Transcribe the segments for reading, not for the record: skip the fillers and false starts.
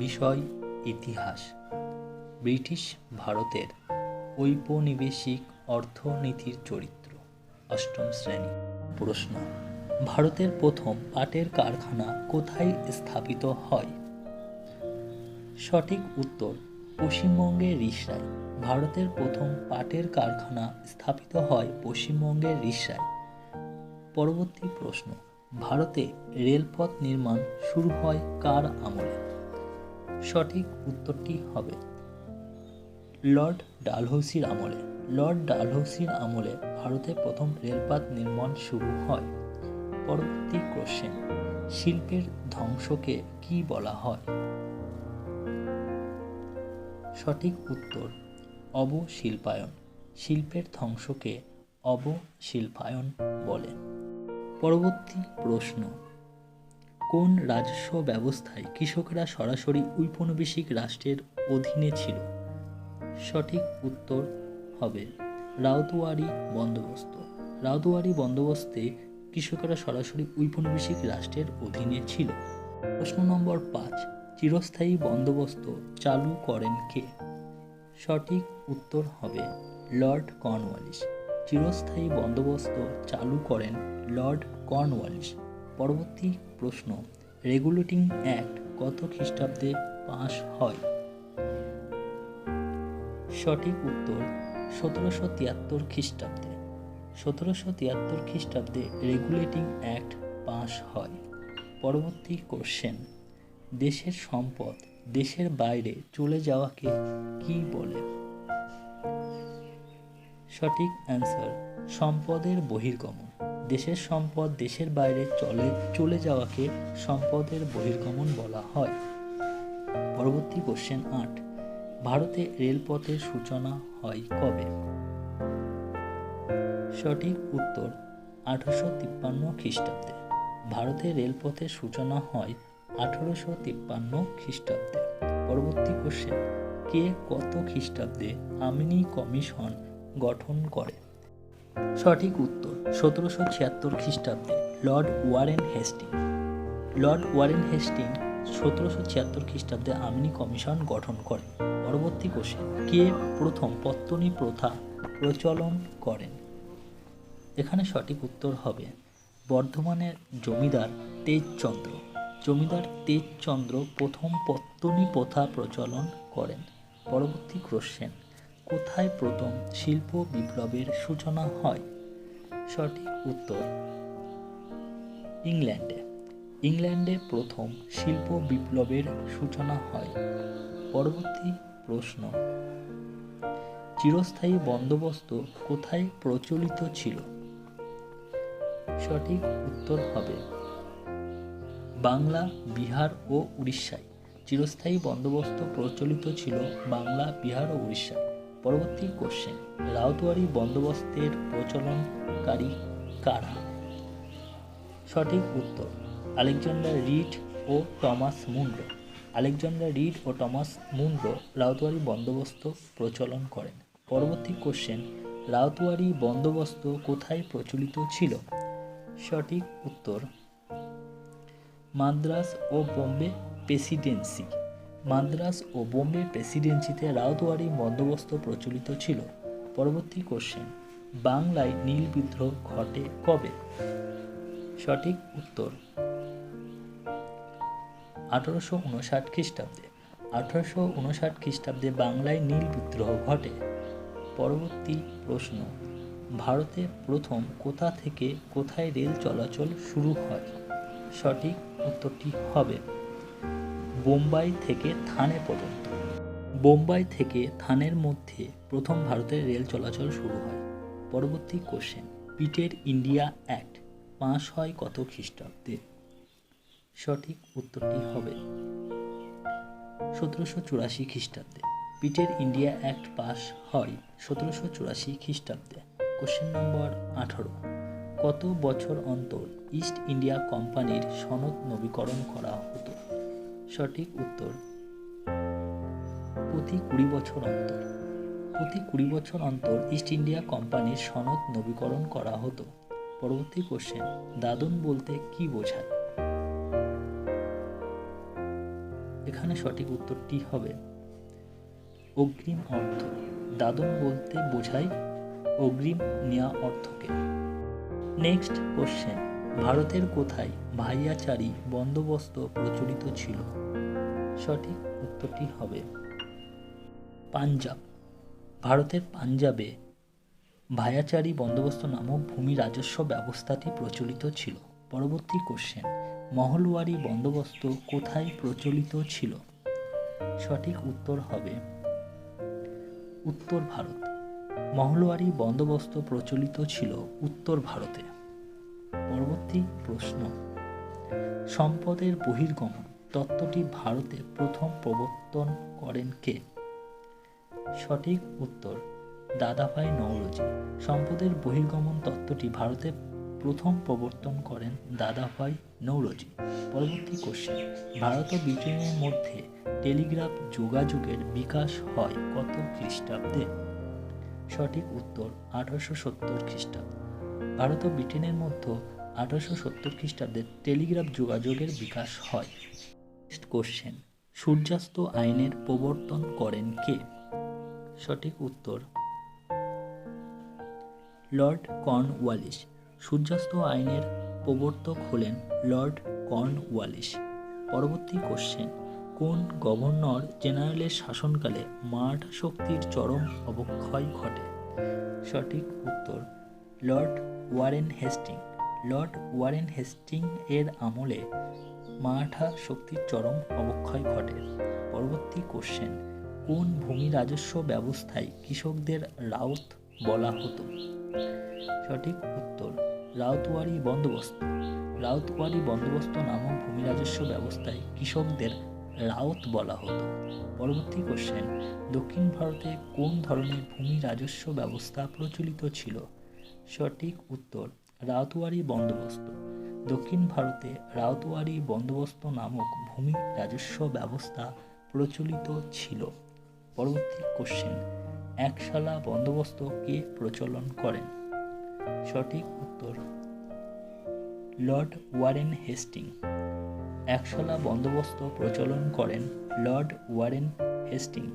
বিষয় ইতিহাস। ব্রিটিশ ভারতের ঔপনিবেশিক অর্থনীতির চরিত্র। অষ্টম শ্রেণী। প্রশ্ন: ভারতের প্রথম পাটের কারখানা কোথায় স্থাপিত হয়? সঠিক উত্তর পশ্চিমবঙ্গের রিষড়ায়। ভারতের প্রথম পাটের কারখানা স্থাপিত হয় পশ্চিমবঙ্গের রিষড়ায়। পরবর্তী প্রশ্ন: ভারতে রেলপথ নির্মাণ শুরু হয় কার আমলে? সঠিক উত্তরটি হবে লর্ড ডালহৌসির আমলে। লর্ড ডালহৌসির আমলে ভারতে প্রথম রেলপথ নির্মাণ শুরু হয়। পরবর্তী কোশ্চেন: শিল্পের ধ্বংসকে কি বলা হয়? সঠিক উত্তর অবশিল্পায়ন। শিল্পের ধ্বংসকে অবশিল্পায়ন বলে। পরবর্তী প্রশ্ন: কোন রাজস্ব ব্যবস্থায় কৃষকরা সরাসরি ঔপনিবেশিক রাষ্ট্রের অধীনে ছিল? সঠিক উত্তর হবে রাউতওয়ারি বন্দোবস্ত। রাউতওয়ারি বন্দোবস্তে কৃষকেরা সরাসরি ঔপনিবেশিক রাষ্ট্রের অধীনে ছিল। প্রশ্ন নম্বর 5: চিরস্থায়ী বন্দোবস্ত চালু করেন কে? সঠিক উত্তর হবে লর্ড কর্নওয়ালিস। চিরস্থায়ী বন্দোবস্ত চালু করেন লর্ড কর্নওয়ালিস। পরবর্তী প্রশ্ন: রেগুলেটিং অ্যাক্ট কত খ্রিস্টাব্দে পাস হয়? সঠিক উত্তর 1773 খ্রিস্টাব্দে। 1773 খ্রিস্টাব্দে রেগুলেটিং অ্যাক্ট পাস হয়। পরবর্তী কোশ্চেন: দেশের সম্পদ দেশের বাইরে চলে যাওয়াকে কি বলে? সঠিক অ্যান্সার সম্পদের বহির্গমন। দেশের সম্পদ দেশের বাইরে চলে যাওয়াকে সম্পদের বহির্গমন বলা হয়। পরবর্তী কোশ্চেন 8: ভারতে রেলপথের সূচনা হয় কবে? সঠিক উত্তর 1853 খ্রিস্টাব্দে। ভারতে রেলপথের সূচনা হয় 1853 খ্রিস্টাব্দে। পরবর্তী কোশ্চেন: কে কত খ্রিস্টাব্দে আমিনি কমিশন গঠন করে? সঠিক উত্তর 1776 খ্রিস্টাব্দে Lord Warren Hasting. Lord Warren Hasting 1776 খ্রিস্টাব্দে আমিনি কমিশন গঠন করেন। পরবর্তী কোশ্চেন: কে প্রথম পত্তনি প্রথা প্রচলন করেন? এখানে সঠিক উত্তর হবে বর্ধমানের জমিদার তেজচন্দ্র। জমিদার তেজচন্দ্র প্রথম পত্তনি প্রথা প্রচলন করেন। পরবর্তী কোশ্চেন: কোথায় প্রথম শিল্প বিপ্লবের সূচনা হয়? সঠিক উত্তর ইংল্যান্ডে। ইংল্যান্ডে প্রথম শিল্প বিপ্লবের সূচনা হয়। পরবর্তী প্রশ্ন: চিরস্থায়ী বন্দোবস্ত কোথায় প্রচলিত ছিল? সঠিক উত্তর হবে বাংলা, বিহার ও উড়িষ্যায়। চিরস্থায়ী বন্দোবস্ত প্রচলিত ছিল বাংলা, বিহার ও উড়িষ্যায়। পরবর্তী কোশ্চেন: রাউতওয়ারি বন্দোবস্তের প্রচলনকারী কারা? সঠিক উত্তর আলেকজান্ডার রিড ও টমাস মুনরো। আলেকজান্ডার রিড ও টমাস মুনরো রাউতওয়ারি বন্দোবস্ত প্রচলন করেন। পরবর্তী কোশ্চেন: রাউতওয়ারি বন্দোবস্ত কোথায় প্রচলিত ছিল? সঠিক উত্তর মাদ্রাজ ও বোম্বে প্রেসিডেন্সি। মাদ্রাজ ও বোম্বে প্রেসিডেন্সিতে রাউতওয়ারি বন্দোবস্ত প্রচলিত ছিল। পরবর্তী কোশ্চেন: বাংলায় নীল বিদ্রোহ ঘটে কবে? সঠিক উত্তর 1859 খ্রিস্টাব্দে। 1859 খ্রিস্টাব্দে বাংলায় নীল বিদ্রোহ ঘটে। পরবর্তী প্রশ্ন: ভারতে প্রথম কোথা থেকে কোথায় রেল চলাচল শুরু হয়? সঠিক উত্তরটি হবে বোম্বাই থেকে থানে পর্যন্ত। বোম্বাই থেকে থানের মধ্যে প্রথম ভারতের রেল চলাচল শুরু হয়। পরবর্তী কোশ্চেন: পিটের ইন্ডিয়া অ্যাক্ট পাস হয় কত খ্রিস্টাব্দে? সঠিক উত্তরটি হবে 1784 খ্রিস্টাব্দে। পিটের ইন্ডিয়া অ্যাক্ট পাস হয় 1784 খ্রিস্টাব্দে। কোশ্চেন নম্বর 18: কত বছর অন্তর ইস্ট ইন্ডিয়া কোম্পানির সনদ নবীকরণ করা হতো? সঠিক উত্তর প্রতি 20 বছর অন্তর। প্রতি 20 বছর অন্তর ইস্ট ইন্ডিয়া কোম্পানির সনদ নবীকরণ করা হতো। পরবর্তী কোশ্চেন: দাদন বলতে কি বোঝায়? এখানে সঠিক উত্তরটি হবে অগ্রিম অর্থ। দাদন বলতে বোঝায় অগ্রিম নেওয়া অর্থকে। নেক্সট কোশ্চেন, ভারতের কোথায় ভাইয়াচারি বন্দোবস্ত প্রচলিত ছিল? সঠিক উত্তরটি হবে পাঞ্জাব। ভারতের পাঞ্জাবে ভাইয়াচারি বন্দোবস্ত নামক ভূমি রাজস্ব ব্যবস্থাটি প্রচলিত ছিল। পরবর্তী কোশ্চেন, মহলওয়ারি বন্দোবস্ত কোথায় প্রচলিত ছিল? সঠিক উত্তর হবে উত্তর ভারত। মহলওয়ারি বন্দোবস্ত প্রচলিত ছিল উত্তর ভারতে। পরবর্তী প্রশ্ন, সম্পদের বহির্গমন তত্ত্বটি ভারতে প্রথম প্রবর্তন করেন কে? সঠিক উত্তর দাদাভাই নওরোজি। সম্পদের বহির্গমন তত্ত্বটি ভারতে প্রথম প্রবর্তন করেন দাদাভাই নওরোজি। পরবর্তী কোশ্চেন, ভারত ও ব্রিটেনের মধ্যে টেলিগ্রাফ যোগাযোগের বিকাশ হয় কত খ্রিস্টাব্দে? সঠিক উত্তর 1870 খ্রিস্টাব্দ। ভারত ও ব্রিটেনের মধ্যে 1870 খ্রিস্টাব্দে টেলিগ্রাফ যোগাযোগের বিকাশ হয়। নেক্সট কোশ্চেন, সূর্যাস্ত আইনের প্রবর্তন করেন কে? সঠিক উত্তর লর্ড কর্নওয়ালিস। সূর্যাস্ত আইনের প্রবর্তক হলেন লর্ড কর্নওয়ালিস। পরবর্তী কোশ্চেন, কোন গভর্নর জেনারেলের শাসনকালে মারাঠা শক্তির চরম অবক্ষয় ঘটে? সঠিক উত্তর Lord Warren Hasting. Lord Warren Hasting এর আমলে মারাঠা শক্তির চরম অবক্ষয় ঘটে। পরবর্তী কোশ্চেন, কোন ভূমি রাজস্ব ব্যবস্থায় কৃষকদের রাউত বলা হতো? সঠিক উত্তর রাউতওয়ারি বন্দোবস্ত। রাউতওয়ারি বন্দোবস্ত নামক ভূমি রাজস্ব ব্যবস্থায় কৃষকদের রাউত বলা হতো। পরবর্তী কোশ্চেন, দক্ষিণ ভারতে কোন ধরনের ভূমি রাজস্ব ব্যবস্থা প্রচলিত ছিল? সঠিক উত্তর রাউতওয়ারি বন্দোবস্ত। দক্ষিণ ভারতে রাউতওয়ারি বন্দোবস্ত নামক ভূমি রাজস্ব ব্যবস্থা প্রচলিত ছিল। পরবর্তী কোশ্চেন, একশালা বন্দোবস্ত কে প্রচলন করেন? সঠিক উত্তর লর্ড ওয়ারেন হেস্টিং। একশালা বন্দোবস্ত প্রচলন করেন লর্ড ওয়ারেন হেস্টিং।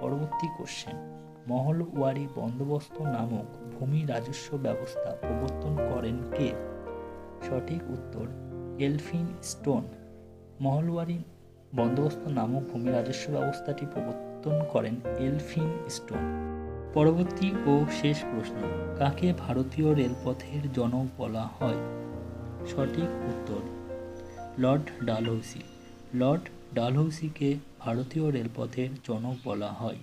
পরবর্তী কোশ্চেন, মহলওয়ারি বন্দোবস্ত নামক ভূমি রাজস্ব ব্যবস্থা প্রবর্তন করেন কে? সঠিক উত্তর এলফিনস্টোন। মহলওয়ারি বন্দোবস্ত নামক ভূমি রাজস্ব ব্যবস্থাটি প্রবর্তন করেন এলফিনস্টোন। পরবর্তী ও শেষ প্রশ্ন, কাকে ভারতীয় রেলপথের জনক বলা হয়? সঠিক উত্তর লর্ড ডালহৌসি। লর্ড ডালহৌসিকে ভারতীয় রেলপথের জনক বলা হয়।